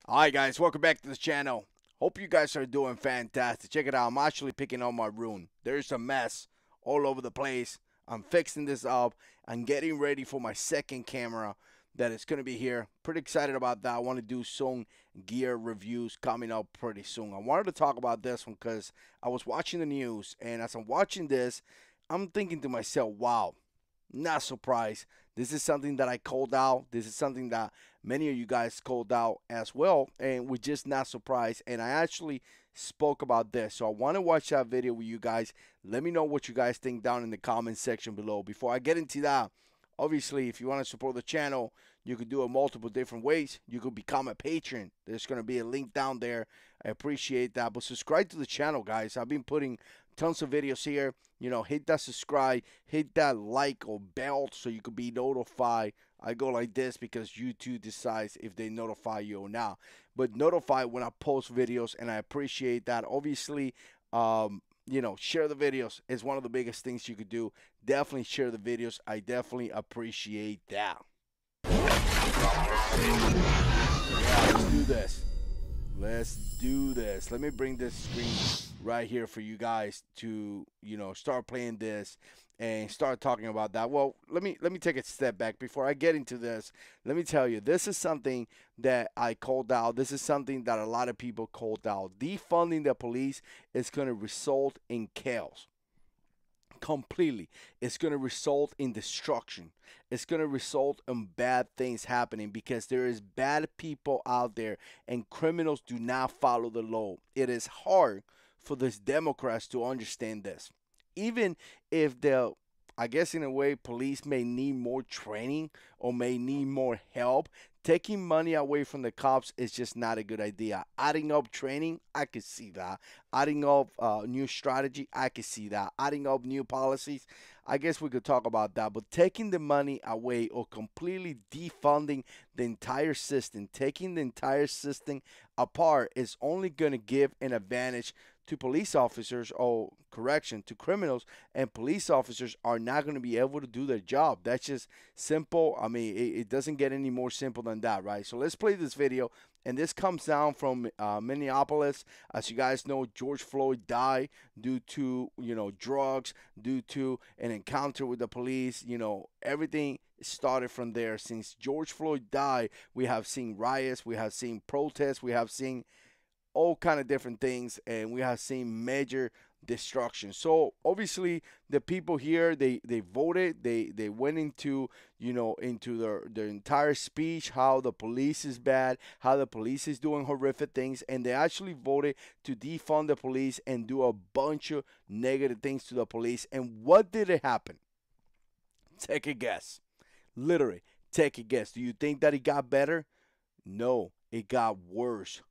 Alright guys, welcome back to the channel. Hope you guys are doing fantastic. Check it out, I'm actually picking up my room. There's a mess all over the place. I'm fixing this up. I'm getting ready for my second camera that is going to be here. Pretty excited about that. I want to do some gear reviews coming up pretty soon. I wanted to talk about this one because I was watching the news, and as I'm watching this, I'm thinking to myself, wow, not surprised. This is something that I called out. This is something that many of you guys called out as well, and we're just not surprised. And I actually spoke about this, so I want to watch that video with you guys. Let me know what you guys think down in the comment section below. Before I get into that, obviously, if you want to support the channel, you could do it multiple different ways. You could become a patron. There's going to be a link down there. I appreciate that. But subscribe to the channel, guys. I've been putting tons of videos here. You know, hit that subscribe, hit that like or bell so you could be notified. I go like this because YouTube decides if they notify you or not. But notify when I post videos, and I appreciate that. Obviously, you know, share the videos is one of the biggest things you could do. Definitely share the videos. I definitely appreciate that. Yeah, let's do this. Let's do this. Let me bring this screen right here for you guys to, you know, start playing this and start talking about that. Well, let me take a step back before I get into this. Let me tell you, this is something that I called out. This is something that a lot of people called out. Defunding the police is going to result in chaos. Completely. It's going to result in destruction. It's going to result in bad things happening because there is bad people out there and criminals do not follow the law. It is hard for these Democrats to understand this. Even if the, I guess in a way, police may need more training or may need more help, taking money away from the cops is just not a good idea. Adding up training, I could see that. Adding up new strategy, I could see that. Adding up new policies, I guess we could talk about that. But taking the money away or completely defunding the entire system, taking the entire system apart is only going to give an advantage to police officers, or correction, to criminals, and police officers are not going to be able to do their job. That's just simple. I mean, it doesn't get any more simple than that, right? So let's play this video, and this comes down from Minneapolis. As you guys know, George Floyd died due to, you know, drugs, due to an encounter with the police. You know, everything started from there. Since George Floyd died, we have seen riots, we have seen protests, we have seen all kind of different things, and we have seen major destruction. So obviously the people here, they voted, they went into, you know, into their entire speech, how the police is bad, how the police is doing horrific things, and they actually voted to defund the police and do a bunch of negative things to the police. And what did it happen? Take a guess. Literally, take a guess. Do you think that it got better? No, it got worse.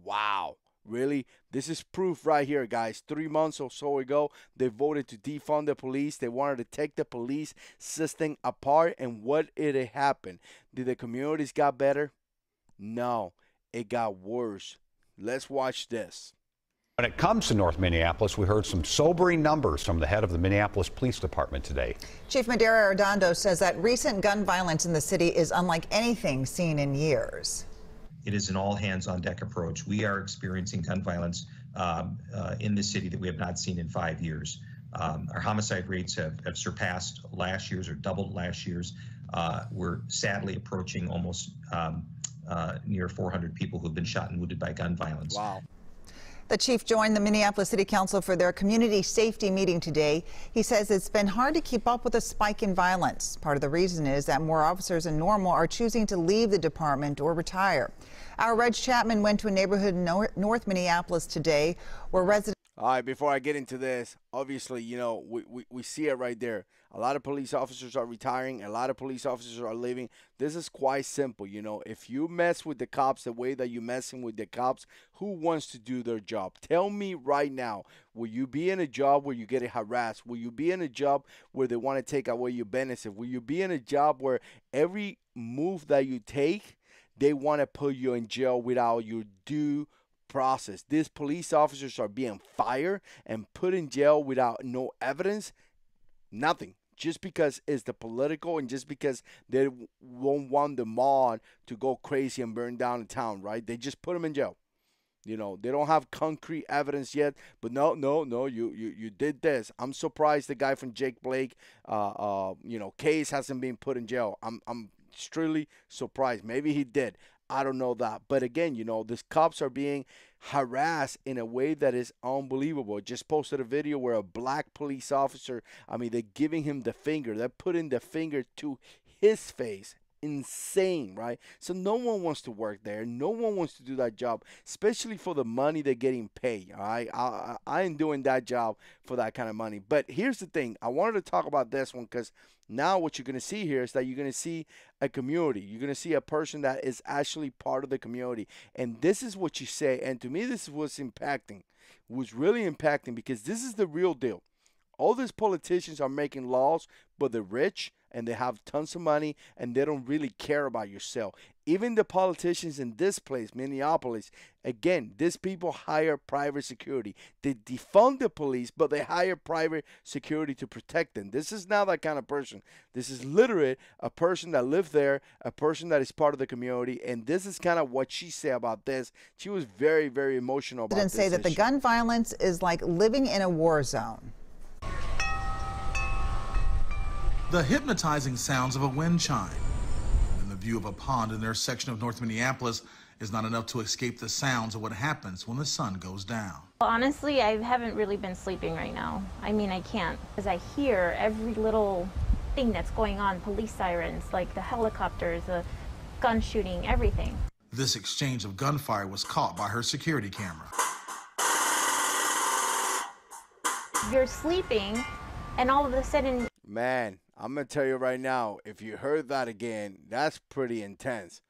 Wow. Really? This is proof right here, guys. 3 months or so ago, they voted to defund the police. They wanted to take the police system apart. And what did it happen? Did the communities got better? No, it got worse. Let's watch this. When it comes to North Minneapolis, we heard some sobering numbers from the head of the Minneapolis Police Department today. Chief Madera Arredondo says that recent gun violence in the city is unlike anything seen in years. It is an all-hands-on-deck approach. We are experiencing gun violence in the city that we have not seen in 5 years. Our homicide rates have surpassed last year's or doubled last year's. We're sadly approaching almost near 400 people who have been shot and wounded by gun violence. Wow. The chief joined the Minneapolis City Council for their community safety meeting today. He says it's been hard to keep up with a spike in violence. Part of the reason is that more officers than normal are choosing to leave the department or retire. Our Reg Chapman went to a neighborhood in North Minneapolis today where residents... All right, before I get into this, obviously, you know, we see it right there. A lot of police officers are retiring. A lot of police officers are leaving. This is quite simple, you know. If you mess with the cops the way that you're messing with the cops, who wants to do their job? Tell me right now, will you be in a job where you get harassed? Will you be in a job where they want to take away your benefit? Will you be in a job where every move that you take, they want to put you in jail without your due process? These police officers are being fired and put in jail without no evidence. Nothing. just because it's the political and just because they won't want the mob to go crazy and burn down the town, right? They just put them in jail. You know, they don't have concrete evidence yet, but no, you did this. I'm surprised the guy from Jake Blake, case hasn't been put in jail. I'm extremely surprised. Maybe he did. I don't know that. But again, these cops are being harassed in a way that is unbelievable. Just posted a video where a black police officer, they're giving him the finger. They're putting the finger to his face. Insane, right? So no one wants to work there. No one wants to do that job, especially for the money they're getting paid. All right, I ain't doing that job for that kind of money. But here's the thing: I wanted to talk about this one because now what you're going to see here is that you're going to see a community. You're going to see a person that is actually part of the community, and this is what you say. And to me, this is what's impacting. Was really impacting because this is the real deal. All these politicians are making laws, but they're rich and they have tons of money and they don't really care about yourself. Even the politicians in this place, Minneapolis, again, these people hire private security. They defund the police, but they hire private security to protect them. This is not that kind of person. This is literally a person that lived there, a person that is part of the community, and this is kind of what she said about this. She was very, very emotional about this. Say that the gun violence is like living in a war zone. The hypnotizing sounds of a wind chime and the view of a pond in their section of North Minneapolis is not enough to escape the sounds of what happens when the sun goes down. Honestly, I haven't really been sleeping right now. I can't, because I hear every little thing that's going on, police sirens, like the helicopters, the gun shooting, everything. This exchange of gunfire was caught by her security camera. You're sleeping, and all of a sudden... Man, I'm going to tell you right now, if you heard that again, that's pretty intense.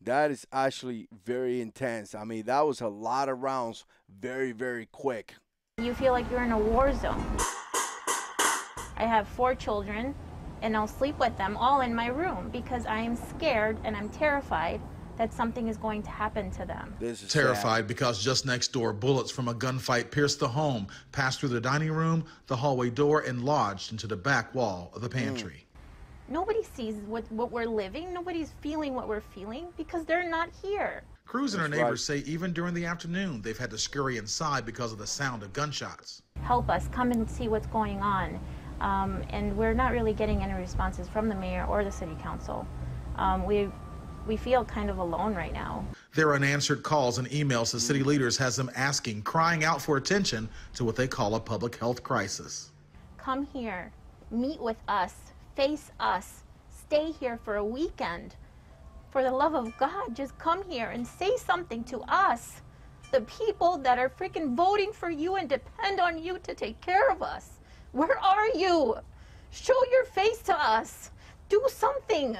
That is actually very intense. That was a lot of rounds very, very quick. You feel like you're in a war zone. I have 4 children, and I'll sleep with them all in my room because I am scared and I'm terrified that something is going to happen to them. This is terrified sad. Because just next door, bullets from a gunfight pierced the home, passed through the dining room, the hallway door, and lodged into the back wall of the pantry. Nobody sees what we're living. Nobody's feeling what we're feeling because they're not here. Cruz and her neighbors say even during the afternoon, they've had to scurry inside because of the sound of gunshots. Help us, come and see what's going on. And we're not really getting any responses from the mayor or the city council. We feel kind of alone right now. Their unanswered calls and emails to city leaders has them asking, crying out for attention to what they call a public health crisis. Come here, meet with us, face us, stay here for a weekend. For the love of God, just come here and say something to us, the people that are freaking voting for you and depend on you to take care of us. Where are you? Show your face to us. Do something.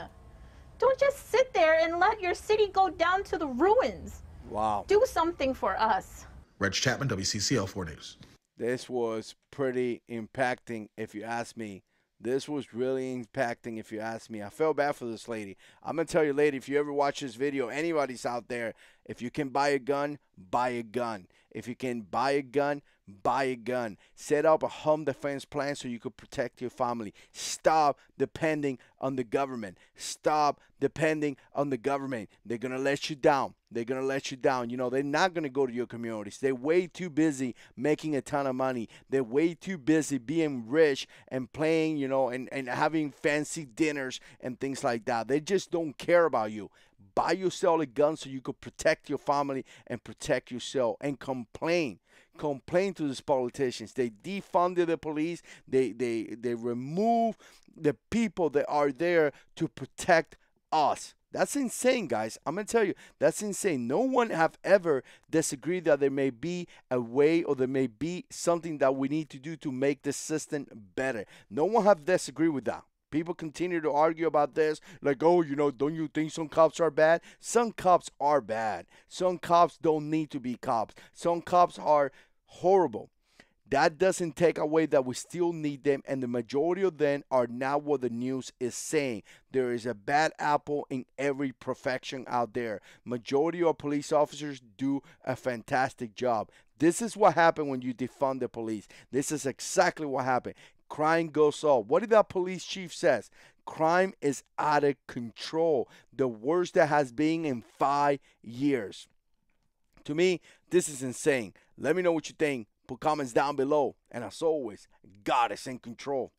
Don't just sit there and let your city go down to the ruins. Wow. Do something for us. Reg Chapman, WCCL 4 News. This was pretty impacting, if you ask me. This was really impacting, if you ask me. I felt bad for this lady. I'm going to tell you, lady, if you ever watch this video, anybody's out there, if you can buy a gun, buy a gun. If you can buy a gun, buy a gun. Set up a home defense plan so you could protect your family. Stop depending on the government. Stop depending on the government. They're going to let you down. They're going to let you down. They're not going to go to your communities. They're way too busy making a ton of money. They're way too busy being rich and playing, and having fancy dinners and things like that. They just don't care about you. Buy yourself a gun so you could protect your family and protect yourself, and complain to these politicians. They defunded the police. They remove the people that are there to protect us. That's insane, guys. I'm going to tell you, that's insane. No one have ever disagreed that there may be a way or there may be something that we need to do to make the system better. No one have disagreed with that. People continue to argue about this, like, oh, don't you think some cops are bad? Some cops are bad. Some cops don't need to be cops. Some cops are horrible. That doesn't take away that we still need them, and the majority of them are not what the news is saying. There is a bad apple in every profession out there. Majority of police officers do a fantastic job. This is what happened when you defund the police. This is exactly what happened. crime goes up. What did that police chief says? Crime is out of control. The worst that has been in 5 years. To me, this is insane. Let me know what you think. Put comments down below. And as always, God is in control.